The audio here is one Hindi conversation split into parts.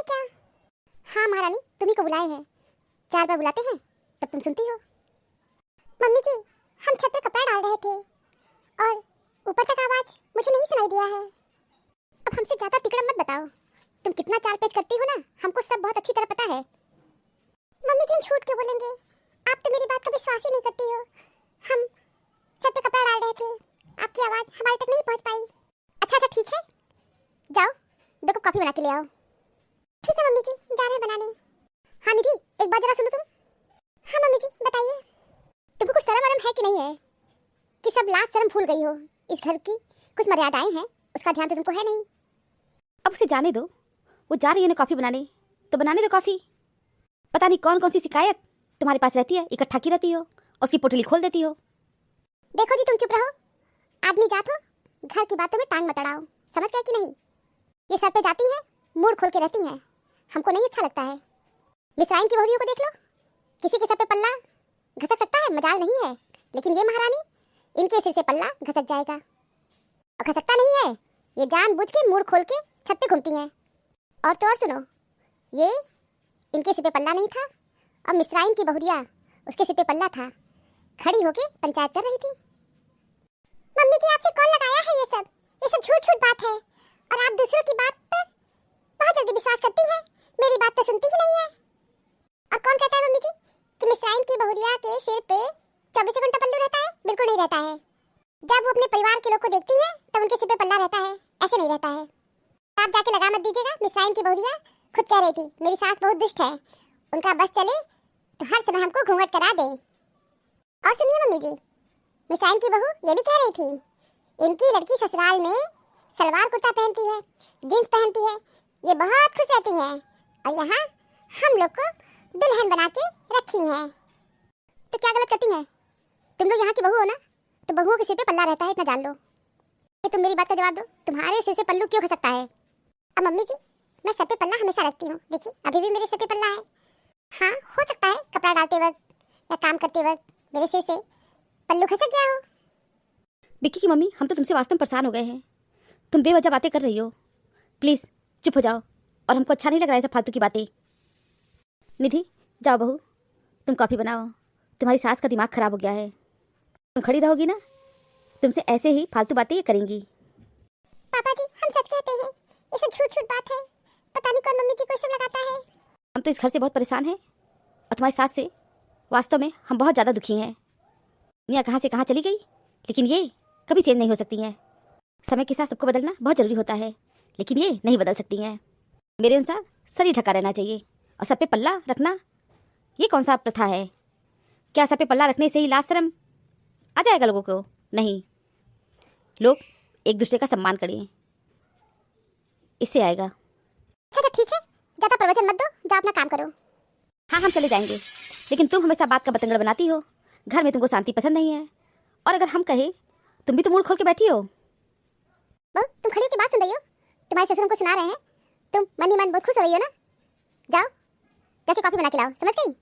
क्या? हाँ महारानी, तुम्ही को बुलाए हैं। 4 बार बुलाते हैं तब तुम सुनती हो। मम्मी जी, हम छत पे कपड़ा डाल रहे थे और ऊपर तक आवाज मुझे नहीं सुनाई दिया है। अब हमसे ज्यादा तिकड़म मत बताओ। तुम कितना चाल पेच करती हो ना, हमको सब बहुत अच्छी तरह पता है। मम्मी जी, हम झूठ क्यों बोलेंगे? आप तो मेरी बात का विश्वास ही नहीं करती हो। हम छत पे कपड़ा डाल रहे थे, आपकी आवाज हमारे तक नहीं पहुंच पाई। अच्छा ठीक है, जाओ 2 कप कॉफी बना के ले आओ। ठीक है मम्मी जी, जा रहे हैं बनाने। हाँ निधि, एक बात जरा सुनो तुम। हाँ मम्मी जी, बताइए। तुमको कुछ शर्म वरम है कि नहीं है कि सब लाज शर्म भूल गई हो? इस घर की कुछ मर्यादाएं हैं, उसका ध्यान तो तुमको है नहीं। अब उसे जाने दो, वो जा रही है ना कॉफी बनाने, तो बनाने दो कॉफी। पता नहीं कौन कौन सी शिकायत तुम्हारे पास रहती है, इकट्ठा की रहती हो और उसकी पोटली खोल देती हो। देखो जी, तुम चुप रहो। आदमी जात हो, घर की बातों में टांग मत अड़ाओ, समझ गए कि नहीं? ये सर पे जाती है, मुंह खोल के रहती हैं, हमको नहीं अच्छा लगता है। मिसराइन की बहुरियों को देख लो, किसी के सर पे पल्ला घसक सकता है, मजाल नहीं है। लेकिन ये महारानी, इनके सिर से पल्ला घसक जाएगा। और घसकता नहीं है, ये जानबूझ के मुंह खोल के छत पे घूमती हैं। और तो और सुनो, ये इनके सिर पे पल्ला नहीं था और मिसराइन की बहुरिया उसके सिर पे पल्ला था, खड़ी होके पंचायत कर रही थी। मम्मी जी, आपसे कौन लगाया है ये सब झूठ बात है। और आप दूसरों की बात पर बहुत जल्दी विश्वास करती हैं, मेरी बात तो सुनती ही नहीं है। और कौन कहता है मम्मी जी कि मिसराइन की बहुरिया के सिर पे 24 घंटा पल्लू रहता है? बिल्कुल नहीं रहता है। जब वो अपने परिवार के लोग को देखती है तब उनके सिर पे पल्ला रहता है, ऐसे नहीं रहता है। आप जाके लगा मत दीजिएगा। मिसराइन की बहुरिया खुद कह रही थी मेरी सास बहुत दुष्ट है, उनका बस चले तो हर समय हमको घूंघट करा दे। और सुनिए मम्मी जी, मिसराइन की बहू ये भी कह रही थी इनकी लड़की ससुराल में सलवार कुर्ता पहनती है, जीन्स पहनती है, ये बहुत खुश रहती हैं और यहाँ हम लोग को दुल्हन बना के रखी हैं। तो क्या गलत करती हैं? तुम लोग यहाँ की बहू हो ना, तो बहुओं के सिर पे पल्ला रहता है, इतना जान लो। तुम मेरी बात का जवाब दो, तुम्हारे सिर से पल्लू क्यों खसकता है? अब मम्मी जी, मैं सर पे पल्ला हमेशा रखती हूँ, देखिए अभी भी मेरे सर पे पल्ला है। हाँ, हो सकता है कपड़ा डालते वक्त या काम करते वक्त मेरे सिर से पल्लू खसक गया हो। विक्की की मम्मी, हम तो तुमसे वास्तव में परेशान हो गए हैं। तुम बेवजह बातें कर रही हो, प्लीज़ चुप हो जाओ। और हमको अच्छा नहीं लग रहा है सब फालतू की बातें। निधि, जाओ बहू, तुम कॉफ़ी बनाओ, तुम्हारी सास का दिमाग ख़राब हो गया है। तुम खड़ी रहोगी ना, तुमसे ऐसे ही फालतू बातें ये करेंगी। पापा जी, हम सच कहते हैं, ये सब झूठ बात है। पता नहीं कौन मम्मी जी को सब लगाता है। हम तो इस घर से बहुत परेशान हैं और तुम्हारी सास से वास्तव में हम बहुत ज़्यादा दुखी हैं। दुनिया कहाँ से कहाँ चली गई, लेकिन ये कभी चेंज नहीं हो सकती हैं। समय के साथ सबको बदलना बहुत ज़रूरी होता है, लेकिन ये नहीं बदल सकती हैं। मेरे अनुसार शरीर ढका रहना चाहिए और सर पे पल्ला रखना ये कौन सा प्रथा है? क्या सर पे पल्ला रखने से ही लाज शर्म आ जाएगा लोगों को? नहीं, लोग एक दूसरे का सम्मान करें, इससे आएगा। अच्छा ठीक है, ज़्यादा प्रवचन मत दो, जाओ अपना काम करो। हाँ, हम चले जाएंगे, लेकिन तुम हमेशा बात का बतंगड़ बनाती हो। घर में तुमको शांति पसंद नहीं है, और अगर हम कहें तुम भी तो मुंह खोल के बैठी हो। बहू, तुम खड़ी होकर बात सुन रही हो, तुम्हारे ससुर को सुना रहे हैं, तुम मन ही मन बहुत खुश हो रही हो ना। जाओ जाके कॉफी बना के लाओ, समझ गई?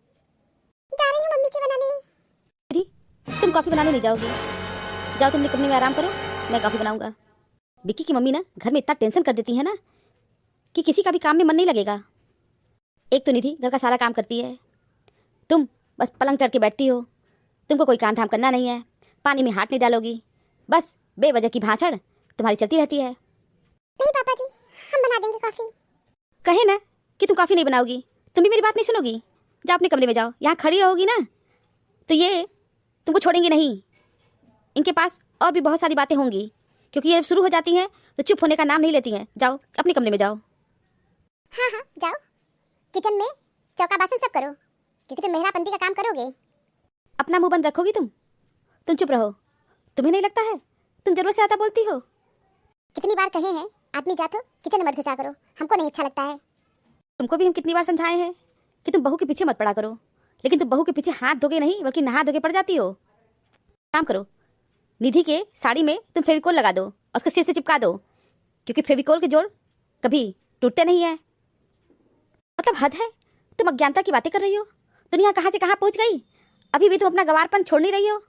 जा रही हूँ मम्मी जी बनाने। तुम कॉफी बनाने नहीं जाओगी, जाओ तुम कमरे में आराम करो, मैं कॉफी बनाऊंगा। विक्की की मम्मी ना घर में इतना टेंशन कर देती है ना कि किसी का भी काम में मन नहीं लगेगा। एक तो निधि घर का सारा काम करती है, तुम बस पलंग चढ़ के बैठती हो, तुमको कोई काम धाम करना नहीं है, पानी में हाथ नहीं डालोगी, बस बेवजह की भाषण तुम्हारी चलती रहती है। नहीं पापा जी, हम बना देंगे कॉफी। कहे ना कि तुम कॉफी नहीं बनाओगी, तुम भी मेरी बात नहीं सुनोगी। जाओ अपने कमरे में जाओ, यहाँ खड़ी रहोगी ना तो ये तुमको छोड़ेंगे नहीं। इनके पास और भी बहुत सारी बातें होंगी, क्योंकि ये शुरू हो जाती हैं तो चुप होने का नाम नहीं लेती हैं। जाओ अपने कमरे में जाओ। हाँ हाँ जाओ, किचन में चौका बासन सब करो, क्योंकि तुम मेहरापंती का काम करोगे। अपना मुंह बंद रखोगी तुम चुप रहो। तुम्हें नहीं लगता है तुम जरूरत से ज़्यादा बोलती हो? कितनी बार कहे हैं आदमी जात हो किचन में मत घुसा करो, हमको नहीं अच्छा लगता है। तुमको भी हम कितनी बार समझाए हैं कि तुम बहू के पीछे मत पड़ा करो, लेकिन तुम बहू के पीछे हाथ धोके नहीं बल्कि नहा धोके पड़ जाती हो। काम करो, निधि के साड़ी में तुम फेविकोल लगा दो और उसको सिर से चिपका दो, क्योंकि फेविकोल के जोड़ कभी टूटते नहीं है। मतलब हद है, तुम अज्ञानता की बातें कर रही हो। दुनिया कहाँ से कहाँ पहुँच गई, अभी भी तुम अपना गंवारपन छोड़ नहीं रही हो।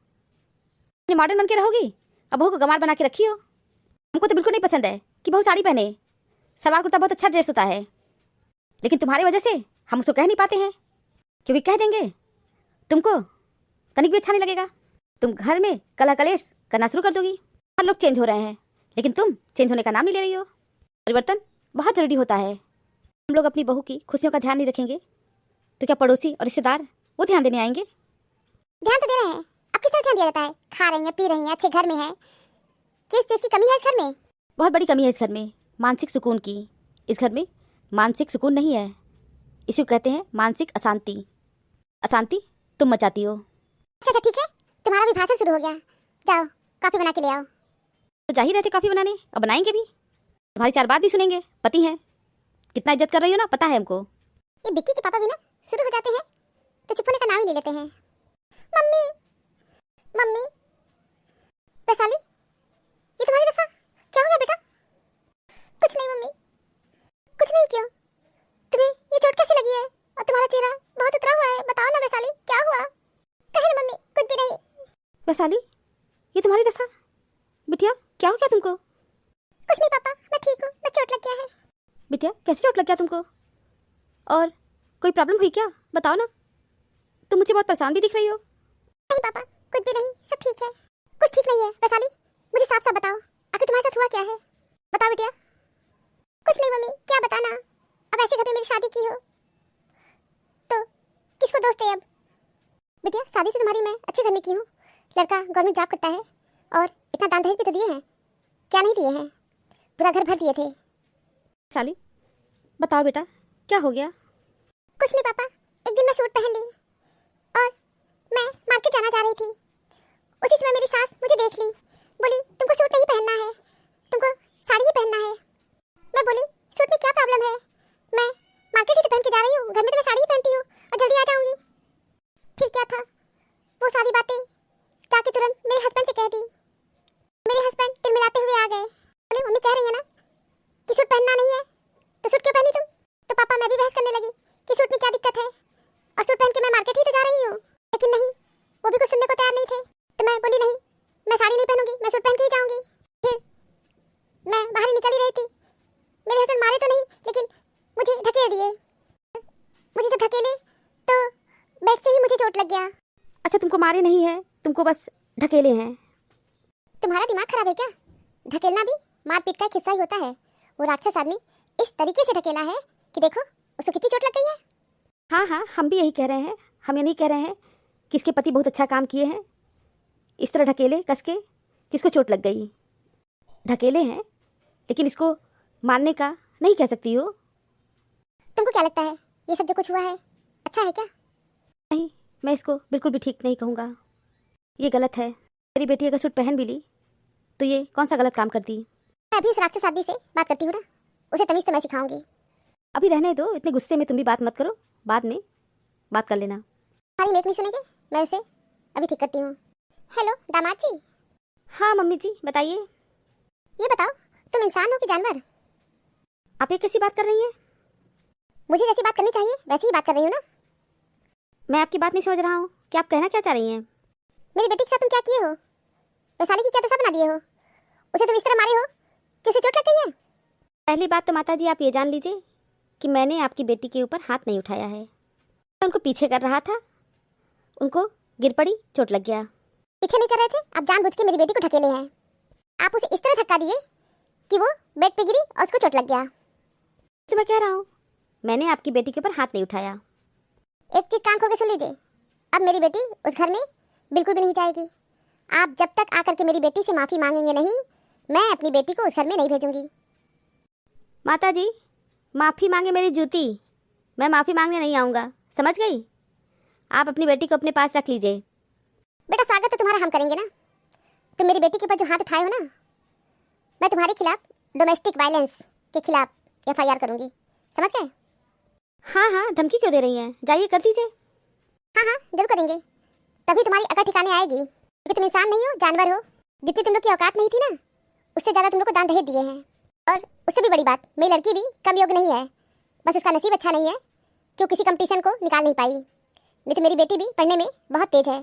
मॉडर्न बन के रहोगी, अब बहू को गंवार बना के रखी हो। हमको तो बिल्कुल नहीं पसंद है कि बहू साड़ी पहने, सलवार कुर्ता बहुत अच्छा ड्रेस होता है। लेकिन तुम्हारी वजह से हम उसको कह नहीं पाते हैं, क्योंकि कह देंगे तुमको तनिक भी अच्छा नहीं लगेगा। तुम घर में कला कलेश करना शुरू कर दोगी। हर लोग चेंज हो रहे हैं, लेकिन तुम चेंज होने का नाम नहीं ले रही हो। परिवर्तन बहुत ज़रूरी होता है। हम लोग अपनी बहू की खुशियों का ध्यान नहीं रखेंगे तो क्या पड़ोसी और रिश्तेदार वो ध्यान देने आएंगे? ध्यान तो दे रहे हैं, अब किस तरह ध्यान दिया जाता है? खा रही हैं, पी रही हैं, अच्छे घर में है, किस चीज़ की कमी है इस घर में? बहुत बड़ी कमी है इस घर में, मानसिक सुकून की। इस घर में मानसिक सुकून नहीं है, इसी को कहते हैं मानसिक अशांति। अशांति तुम मचाती हो। अच्छा ठीक है, तुम्हारा भी भाषण शुरू हो गया। जाओ कॉफी बना के ले आओ। तो जा ही रहते कॉफी बनाने, और बनाएंगे भी। तुम्हारी 4 बात भी सुनेंगे। पति हैं, कितना इज्जत कर रही हो ना, पता है हमको। ये बिक्की के पापा भी ना शुरू हो जाते हैं तो चुप होने का नाम ही नहीं लेते हैं। मम्मी मम्मी वैशाली, ये तुम्हारी दशा क्या हो गया बेटा? कुछ नहीं मम्मी, कुछ नहीं। क्यों? तुम्हें ये चोट कैसे लगी है और तुम्हारा चेहरा बहुत उतरा हुआ है? बताओ ना वैशाली, क्या हुआ? कहे ना मम्मी, कुछ भी नहीं। वैशाली, ये तुम्हारी दशा? बिटिया क्या हो गया तुमको? कुछ नहीं पापा, मैं ठीक हूँ, मैं चोट लग गया है। बिटिया कैसे चोट लग गया तुमको? और कोई प्रॉब्लम हुई क्या? बताओ ना, तुम मुझे बहुत परेशान भी दिख रही हो। नहीं पापा, कुछ भी नहीं, सब ठीक है। कुछ ठीक नहीं है वैशाली, मुझे साफ साफ बताओ, आखिर तुम्हारे साथ हुआ क्या है? बताओ बेटिया। कुछ नहीं मम्मी, क्या बताना? अब ऐसे घर में मेरी शादी की हो तो किसको दोष दे अब? बेटिया शादी तो तुम्हारी मैं अच्छे घर में की हूँ, लड़का गवर्नमेंट जॉब करता है और इतना दान दहेज भी तो दिए हैं, क्या नहीं दिए हैं? पूरा घर भर दिए थे। साली बताओ बेटा, क्या हो गया? कुछ नहीं पापा, एक दिन मैं सूट पहन ली और मैं मार्केट जाना चाह रही थी। उसी समय मेरी सास मुझे देख ली, बोली तुमको सूट नहीं पहनना है, तुमको साड़ी ही पहनना है। मैं बोली सूट में क्या प्रॉब्लम है, मैं मार्केट ही तो पहन के जा रही हूँ, घर में तो मैं साड़ी ही पहनती हूँ और जल्दी आ जाऊंगी। फिर क्या था, वो सारी बातें जाके तुरंत मेरे हस्बैंड से कह दी। मेरे हस्बैंड तिलमिलाते हुए आ गए, बोले मम्मी कह रही है ना कि सूट पहनना नहीं है तो सूट क्यों पहनी तुम? तो पापा मैं भी बहस करने लगी कि सूट में क्या दिक्कत है और सूट पहन के मैं मार्केट ही तो जा रही हूँ। लेकिन नहीं, वो भी कुछ सुनने को तैयार नहीं थे। तो मैं बोली नहीं, मैं साड़ी नहीं पहनूंगी, मैं सूट पहन के ही जाऊंगी। फिर मैं बाहर ही निकल ही रही थी, मेरे हस्बैंड मारे तो नहीं लेकिन मुझे ढकेल दिए। मुझे जब ढकेले तो बेड से ही मुझे चोट लग गया। अच्छा तुमको मारे नहीं है, तुमको बस ढकेले हैं। तुम्हारा दिमाग खराब है क्या? ढकेलना भी मारपीट का एक हिस्सा ही होता है। वो राक्षस आदमी इस तरीके से ढकेला है कि देखो उसको कितनी चोट लग गई है। हाँ हाँ, हम भी यही कह रहे हैं। हम ये नहीं कह रहे हैं कि इसके पति बहुत अच्छा काम किए हैं, इस तरह ढकेले कस के कि इसको चोट लग गई। ढकेले हैं, लेकिन इसको मारने का नहीं कह सकती हो। तुमको क्या लगता है ये सब जो कुछ हुआ है अच्छा है क्या? नहीं, मैं इसको बिल्कुल भी ठीक नहीं कहूँगा, ये गलत है। मेरी बेटी अगर सूट पहन भी ली तो ये कौन सा गलत काम करती? मैं अभी उस राक्षस आदमी से बात करती हूँ ना, उसे तमीज तो मैं सिखाऊंगी। अभी रहने दो, इतने गुस्से में तुम भी बात मत करो, बाद में बात कर लेना। हमारी मेक नहीं सुनेंगे, मैं उसे अभी ठीक करती हूँ। हेलो दामाद जी। हाँ मम्मी जी बताइए। ये बताओ तुम इंसान हो कि जानवर? आप ये कैसी बात कर रही हैं? मुझे जैसी बात करनी चाहिए वैसी ही बात कर रही हूँ ना। मैं आपकी बात नहीं समझ रहा हूँ कि आप कहना क्या चाह रही हैं। मेरी बेटी के साथ तुम क्या किए हो? वैशाली की क्या दशा बना दिए हो? उसे तुम इस तरह मारे हो कि उसे चोट लग गई है। पहली बात तो माता जी आप ये जान लीजिए कि मैंने आपकी बेटी के ऊपर हाथ नहीं उठाया है। मैं उनको पीछे कर रहा था, उनको गिर पड़ी, चोट लग गया। पीछे नहीं कर रहे थे, आप जानबूझ के मेरी बेटी को ढकेले हैं। आप उसे इस तरह धक्का दिए कि वो बेड पे गिरी और उसको चोट लग गया। तो मैं कह रहा हूँ मैंने आपकी बेटी के ऊपर हाथ नहीं उठाया। एक चीज कान खोल के सुन लीजिए, अब मेरी बेटी उस घर में बिल्कुल भी नहीं जाएगी। आप जब तक आकर के मेरी बेटी से माफी मांगेंगे नहीं, मैं अपनी बेटी को उस घर में नहीं भेजूंगी। माता जी माफ़ी मांगे मेरी जूती, मैं माफ़ी मांगने नहीं आऊँगा, समझ गई? आप अपनी बेटी को अपने पास रख लीजिए। बेटा स्वागत तो तुम्हारा हम करेंगे ना। तुम मेरी बेटी के ऊपर जो हाथ उठाए हो ना, मैं तुम्हारे खिलाफ डोमेस्टिक वायलेंस के खिलाफ FIR करूंगी, समझ गए? हाँ हाँ, धमकी क्यों दे रही हैं? जाइए कर दीजिए। हाँ हाँ जरूर करेंगे, तभी तुम्हारी अकड़ ठिकाने आएगी। क्योंकि तुम इंसान नहीं हो, जानवर हो। जितनी तुम लोग की औकात नहीं थी ना, उससे ज़्यादा तुम लोग को दान दहेज दिए हैं। और उससे भी बड़ी बात, मेरी लड़की भी कम योग्य नहीं है, बस उसका नसीब अच्छा नहीं है कि वो किसी कंपटीशन को निकाल नहीं पाई। नहीं तो मेरी बेटी भी पढ़ने में बहुत तेज है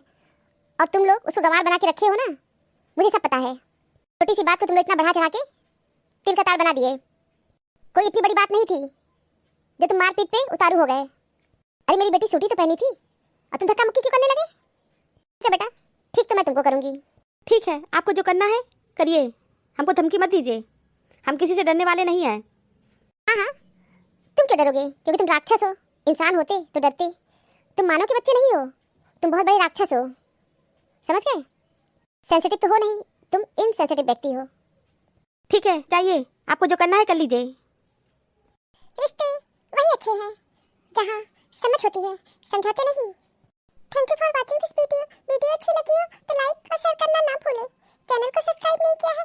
और तुम लोग उसको गंवार बना के रखे हो ना, मुझे सब पता है। छोटी सी बात को तुम लोग इतना बढ़ा चढ़ा के तिल का तार बना दिए। कोई इतनी बड़ी बात नहीं थी जो तुम मारपीट पे उतारू हो गए। अरे मेरी बेटी सूटी तो पहनी थी और तुम धक्का मुक्की क्यों करने लगे? ठीक है बेटा, ठीक तो मैं तुमको करूंगी। ठीक है, आपको जो करना है करिए, हमको धमकी मत दीजिए, हम किसी से डरने वाले नहीं हैं। हाँ हाँ, तुम क्यों डरोगे? क्योंकि तुम राक्षस हो। इंसान होते तो डरते। तुम मानो के बच्चे नहीं हो, तुम बहुत बड़े राक्षस हो। समझ गए? सेंसिटिव तो हो नहीं, तुम इनसेंसिटिव व्यक्ति हो। ठीक है, जाइए, आपको जो करना है कर लीजिए। रिश्ते वही अच्छे हैं जहाँ समझ होती है, समझौते नहीं। Thank you for watching this video. Video अच्छी लगी हो तो लाइक और शेयर करना ना भूलें। चैनल को सब्सक्राइब नहीं किया है